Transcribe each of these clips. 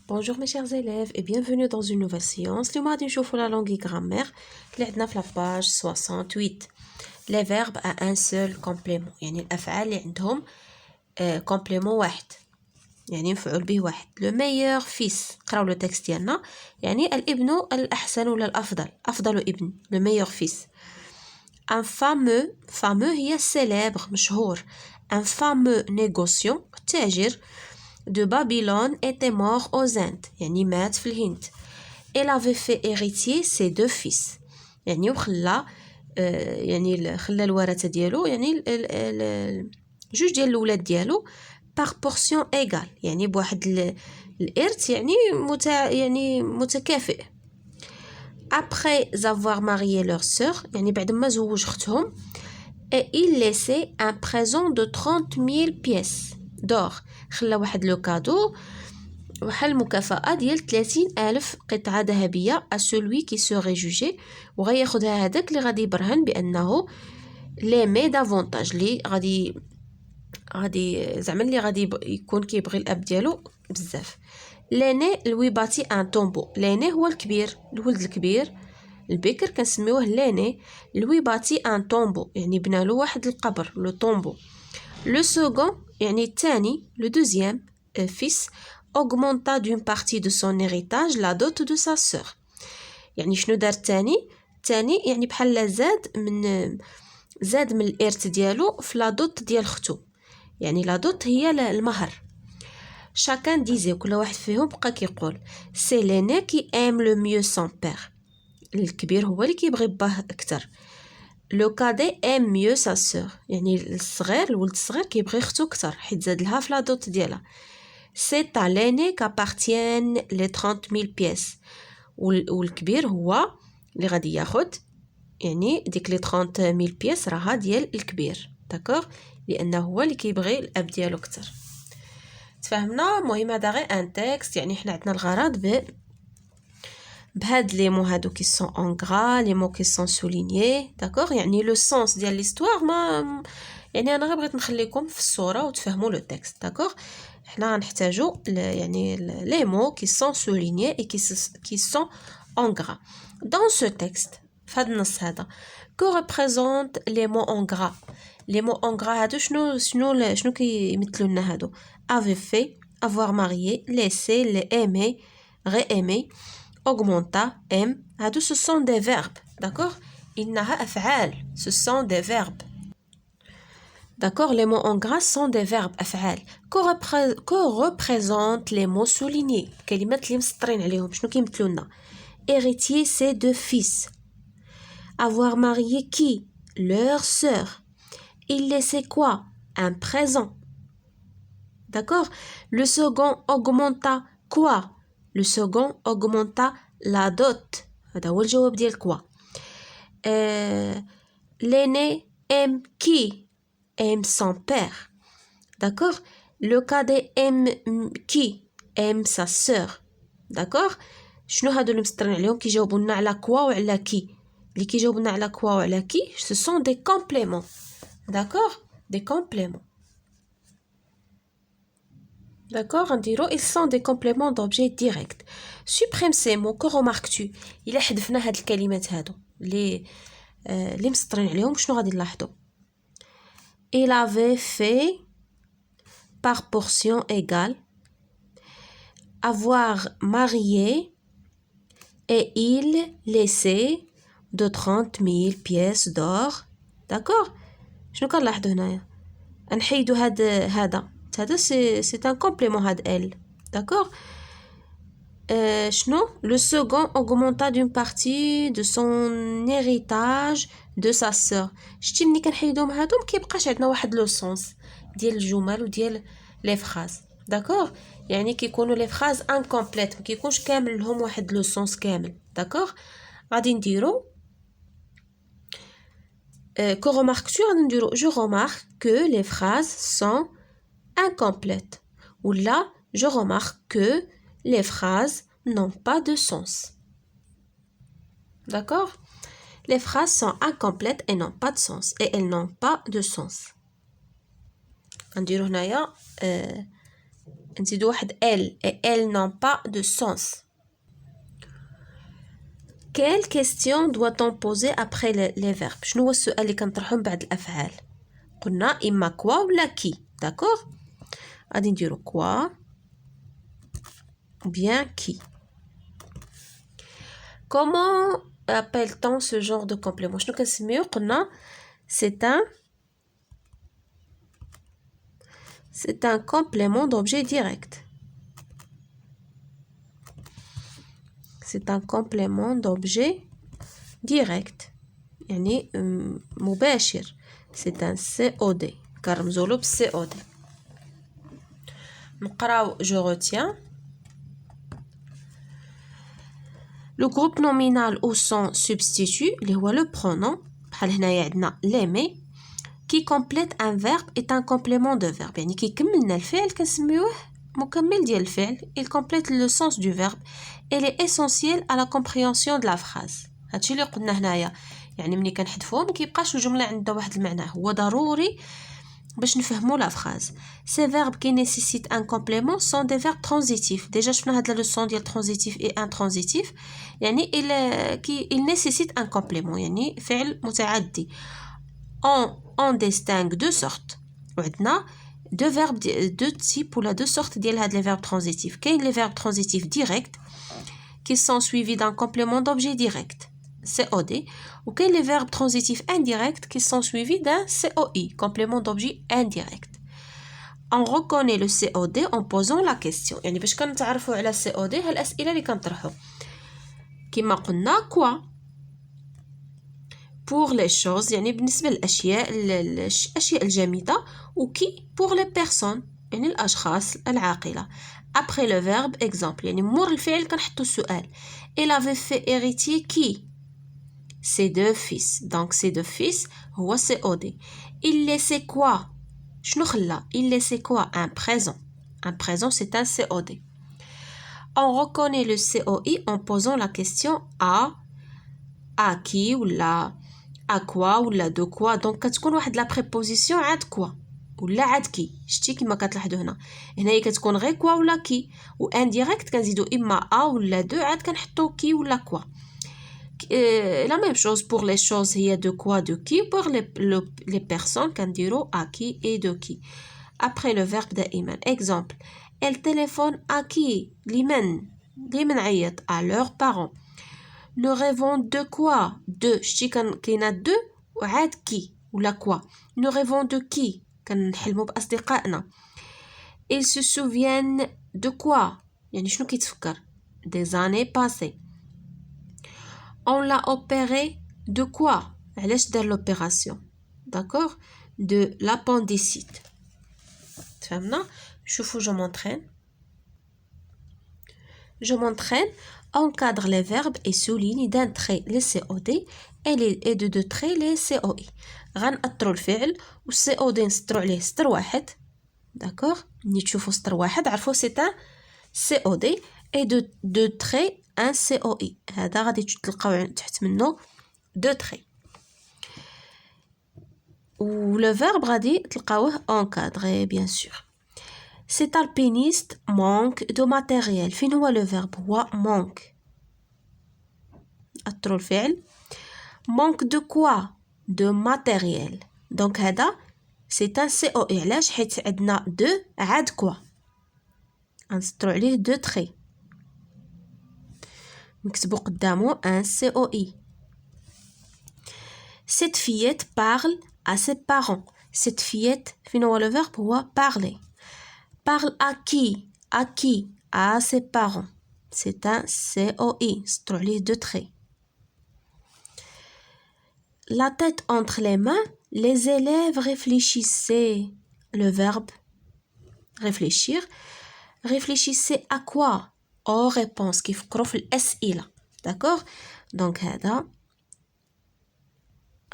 Bonjour mes chers élèves et bienvenue dans une nouvelle séance. اليوم غادي نشوفوا la langue et grammaire اللي عندنا في la page 68. Les verbes à un seul complément يعني الأفعال اللي عندهم complément واحد يعني مفعول به واحد. Le meilleur fils قراو لو تكست ديالنا يعني الابن الأحسن ولا الأفضل أفضل ابن le meilleur fils. Un fameux هي célèbre مشهور. Un fameux négociant تاجر de Babylone était mort aux Indes يعني مات في الهند. Elle avait fait héritier ses deux fils يعني وخلى يعني خلى الورثة ديالو يعني جوج ديال الولاد ديالو par portion égale يعني بواحد الإرث يعني متكافئ. Après avoir marié leur sœur يعني بعد ما زوج اختهم et il laissait un présent de 30 000 pièces d'or خلى واحد لو كادو واحد المكافأة ديال 30,000 قطعة ذهبية à celui qui serait jugé وغياخدها هذاك اللي غادي يبرهن بأنه ليمي دافونتاج اللي غادي زعما اللي غادي يكون كيبغي الأب ديالو بزاف. ليني لوي باتي ان طومبو. ليني هو الكبير الولد الكبير البكر كنسميوه ليني لوي باتي ان طومبو يعني بنالو واحد القبر لو طومبو. لو سكون يعني الثاني لو دوزيام fils augmenta d'une partie de son héritage la dot de sa sœur. يعني شنو دار الثاني يعني بحال زاد من الإرث ديالو في لا دوت ديال ختو يعني لا دوت هي المهر. chacun disait كل واحد فيهم بقى كيقول c'est l'aîné qui aime le mieux son père الكبير هو اللي كيبغي باه اكثر. لو كادي ام ميو سا سور يعني الصغير الولد الصغير كيبغي اختو اكثر حيت زاد لها في لا دوت ديالها. سي تاع ليني كابارتيان لي 30,000 بيس والكبير هو اللي غادي ياخد يعني ديك لي 30,000 بيس راها ديال الكبير داكوغ لانه هو اللي كيبغي الاب ديالو اكثر. تفهمنا؟ المهم هذا غير ان تكست يعني حنا عندنا الغرض بهاد لي مو هادو كي سون ان غرا لي مو كي سون سولينيي داكوغ يعني لو سونس ديال ليستوار ما يعني انا غير بغيت نخليكم في الصوره وتفهموا لو تكست داكوغ. حنا غنحتاجوا يعني لي مو كي سون سولينيي اي كي سون ان غرا دون سو تكست. في هذا النص هذا كو ريبريزونت لي مو ان غرا. لي مو ان غرا هادو شنو كيمثلوا لنا هادو افي في افوار ماريي ليسي لي ايمي غي ايمي augmenta aime هادو ce sont des verbes d'accord إنها أفعال ce sont des verbes d'accord les mots en gras sont des verbes أفعال que représentent les mots soulignés كلمات اللي مسطرين عليهم شنو كيمثلوا لنا héritier c'est deux fils avoir marié qui leur sœur il laissait quoi un présent d'accord le second augmenta quoi le second augmenta la dot هذا هو الجواب ديال كوا. l'aîné aime qui aime son père d'accord le cadet aime qui aime sa sœur d'accord شنو هادو اللي مسطرين عليهم كيجاوبوا لنا على كوا وعلى كي اللي كيجاوبوا لنا على كوا وعلى كي ce sont des compléments d'accord des compléments d'accord نديرو ils sont des compléments d'objet direct. supprime ces mots que remarques-tu إلا حذفنا هاد الكلمات هادو اللي مسطرين عليهم شنو غادي نلاحظوا il avait fait par portion égale avoir marié et il laissait de 30,000 pièces d'or d'accord شنو كنلاحظوا هنايا نحيدوا هذا c'est un complément هاد elle d'accord شنو le second augmenta d'une partie de son héritage de sa sœur شتي ملي كنحيدوهم هادو مكيبقاش عندنا واحد لو سونس ديال الجمل وديال لي فراز داكوغ يعني كيكونوا لي فراز انكومبليت ما كيكونش كامل لهم واحد لو سونس كامل داكوغ. غادي نديرو que remarques-tu غادي نديرو je remarque que les phrases sont incomplètes ou là je remarque que les phrases n'ont pas de sens d'accord les phrases sont incomplètes et n'ont pas de sens et elles n'ont pas de sens. نديرو هنايا نزيدو واحد elles et elles n'ont pas de sens. Quelle question doit-on poser après les verbes? شنو هو السؤال اللي كنطرحوه من بعد الافعال؟ قلنا اما كوا ولا كي. داكوغ غادي نديرو كوا ou bien qui. Comment appelle-t-on ce genre de complément? شنو كنسميوه؟ قلنا c'est un complément d'objet direct. C'est un complément d'objet direct. يعني مباشر. C'est un COD. كنرمزولو ب COD. نقراو je retiens. Le groupe nominal ou son substitut, اللي هو le pronom, بحال هنايا عندنا l'aimer, qui complète un verbe est un complément de verbe. يعني كيكملنا الفعل كنسميوه مكمل ديال الفعل. Il complète le sens du verbe. Elle est essentielle à la compréhension de la phrase. هادشي اللي قلنا هنايا. يعني ملي كنحذفوه ما كيبقاش الجمله عندها واحد المعنى، هو ضروري باش نفهموا لا phrase. Ces verbes qui nécessitent un complément sont des verbes transitifs. Déjà شفنا هاد la leçon ديال transitif et intransitif. يعني il nécessite un complément، يعني فعل متعدي. On distingue deux sortes. وعندنا deux verbes deux types ولا deux sortes ديال هاد les verbes transitifs. كاين les verbes transitifs directs qui sont suivis d'un complément d'objet direct, COD, ou كاين les verbes transitifs indirects qui sont suivis d'un COI, complément d'objet indirect. On reconnaît le COD en posant la question. يعني باش كنتعرفوا على COD هالأسئلة اللي كنطرحوا كما قلنا quoi pour les choses يعني بالنسبة للأشياء الأشياء الجامدة، و qui pour les personnes يعني الأشخاص العاقلة. Après le verbe exemple يعني مور الفعل كنحطو السؤال. Il avait fait héritier qui? Ses deux fils. Donc ses deux fils هو COD. Il laissait quoi? شنو خلا؟ Il laissait quoi? Un présent. Un présent c'est un COD. On reconnaît le COI en posant la question à qui ولا à quoi ولا de quoi. Donc كتكون واحد la préposition عاد quoi ولا عاد كي. شتي كما كتلاحظوا هنايا كتكون غير كوا ولا كي، و انديريكت كنزيدو اما ا ولا دو عاد كنحطو كي ولا كوا. لا ميم شوز pour les choses هي de quoi de qui. pour les personnes كنديرو à qui et de qui. après le verbe دائما exemple elle téléphone à qui لمن عيط à leurs parents. nous rêvons de quoi de شتي كاينه دو وعاد كي ولا كوا. nous rêvons de qui كنحلموا بأصدقائنا. ils se souviennent de quoi يعني شنو كيتفكر des années passées. on l'a opéré de quoi علاش دار l'opération d'accord de l'appendicite. تفهمنا؟ شوفوا je m'entraîne encadre les verbes et souligne d'un trait les COD et de deux traits les COI. غنأطروا الفعل و COD نسطروا عليه سطر واحد. داكوغ ملي تشوفوا سطر واحد عرفوا سي ان COD et de deux traits un COI. هذا غادي تلقاو تحت منه deux traits. و le verbe غادي تلقاوه encadrer bien sûr. Cet alpiniste manque de matériel. فين هو le verbe هو manque. أطروا الفعل manque de quoi de matériel. donc هذا c'est un COI. علاش؟ حيت عندنا de عاد quoi غنسطروا عليه deux traits نكتبوا قدامه un COI. cette fillette parle à ses parents. cette fillette فين هو le verbe هو parler. parle à qui à ses parents. c'est un COI سطروا عليه deux traits. la tête entre les mains les élèves réfléchissaient. le verbe réfléchir. réfléchissez à quoi aux réponses كيفكروا في الأسئلة. d'accord donc هذا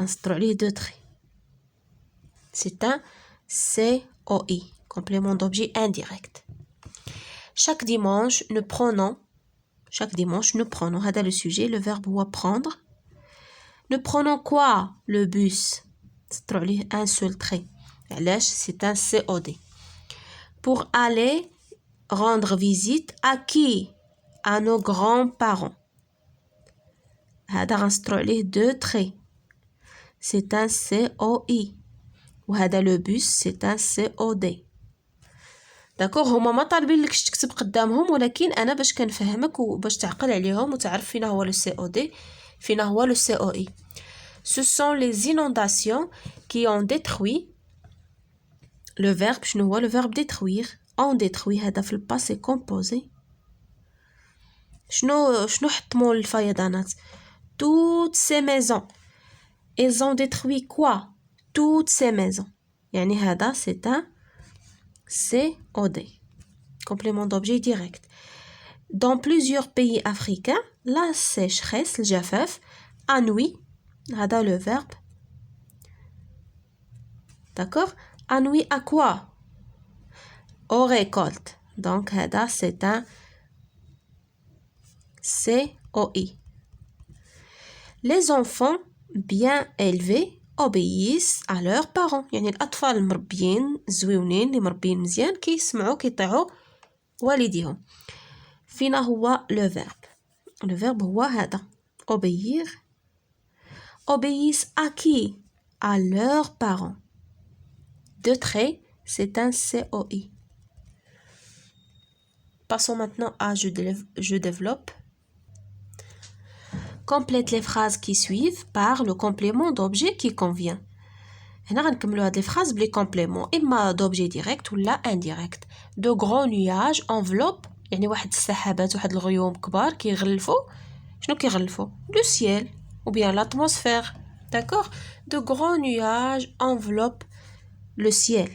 نسطروا عليه deux traits. c'est un COI complément d'objet indirect. chaque dimanche nous prenons هذا le sujet. le verbe هو prendre. nous prenons quoi le bus نسطروا عليه un seul trait. علاش c'est un COD. pour aller rendre visite à qui? À nos grands-parents. هذا غنسطرو عليه deux traits. C'est un COI. وهذا le bus c'est un COD. داكوغ هما ما طالبين لكش تكتب قدامهم ولكن انا باش كنفهمك وباش تعقل عليهم وتعرف فينا هو لو COD فينا هو لو COI. Ce sont les inondations qui ont détruit. Le verbe شنو هو؟ le verbe détruire. On détruit هذا في الباسي composé. شنو حطموا الفيضانات؟ Toutes ces maisons. Ils ont détruit quoi? Toutes ces maisons. يعني هذا c'est un COD. Complément d'objet direct. Dans plusieurs pays africains, la sécheresse, الجفاف, a nuit. هذا le verbe. D'accord? A nuit à quoi? Aux récoltes. Donc هذا c'est un COI. Les enfants bien élevés obéissent à leurs parents. يعني الأطفال المربيين زويونين اللي مربيين مزيان كيسمعوا كيطيعوا والديهم. فينا هو le verbe. Le verbe هو هذا obéir. Obéissent à qui? À leurs parents. Deux traits, c'est un COI. Passons maintenant à je développe. Complète les phrases qui suivent par le complément d'objet qui convient. هنا غنكملوا هاد les phrases بلي complément اما d'objet direct ولا indirect. De grands nuages enveloppent يعني واحد السحابات واحد الغيوم كبار كيغلفوا شنو كيغلفوا le ciel ou bien l'atmosphère. D'accord? De grands nuages enveloppent le ciel.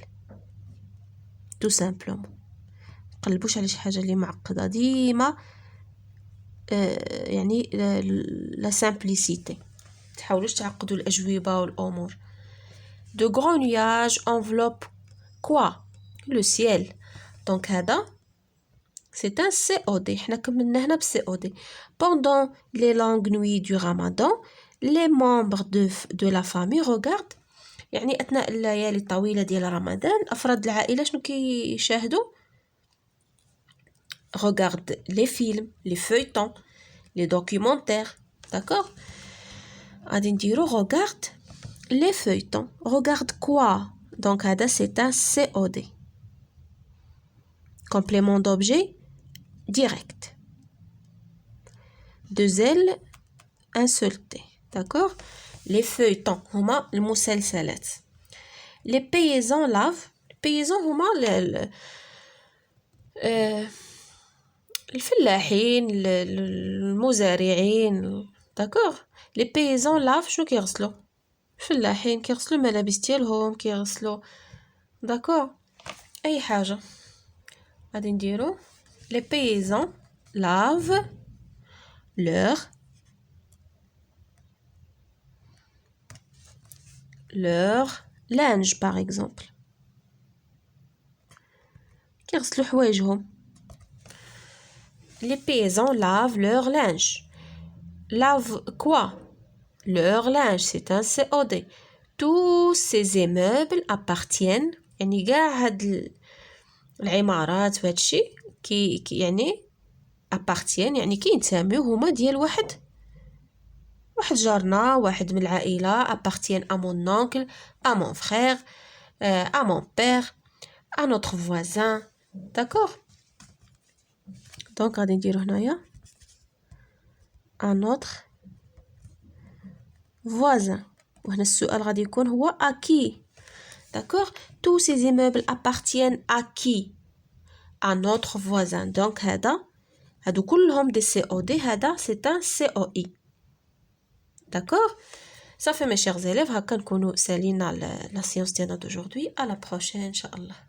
Tout simplement. قلبوش على شي حاجه اللي معقده ديما يعني لا سامبليسيتي تحاولوش تعقدوا الاجوبه والامور. De grands nuages enveloppent quoi? Le ciel. Donc هذا c'est un COD. حنا كملنا هنا ب COD. Pendant les longues nuits du Ramadan, les membres de la famille regardent. يعني أثناء الليالي الطويلة ديال رمضان أفراد العائلة شنو كيشاهدوا؟ Regarde les films, les feuilletons, les documentaires. D'accord? غادي نديرو regarde les feuilletons. Regarde quoi? Donc هذا c'est un COD. Complément d'objet direct. Deux L, un seul T. D'accord? Les feuilletons هما المسلسلات. Les paysans lavent. Les paysans هما الفلاحين المزارعين. داكوغ لي بيزون لاف شنو كيغسلوا؟ الفلاحين كيغسلوا الملابس ديالهم كيغسلوا. داكوغ اي حاجه غادي نديرو لي بيزون لاف leur linge par exemple. كيغسلوا حوايجهم. Les paysans lavent leur linge. Lavent quoi? Leur linge, c'est un COD. Tous ces immeubles appartiennent يعني كاع هاد العمارات وهاد الشيء كي يعني appartiennent يعني كينتميو هما ديال واحد جارنا واحد من العائلة. appartiennent à mon oncle, à mon frère, à mon père, à notre voisin. D'accord? Donc غادي نديرو هنايا à notre voisin. وهنا السؤال غادي يكون هو à qui. D'accord? Tous ces immeubles appartiennent à qui? À notre voisin. Donc هادو كلهم des COD. هذا c'est un COI. D'accord? Ça fait mes chers élèves هكا نكونوا سالينا la séance ديالنا d'aujourd'hui. À la prochaine إن شاء الله.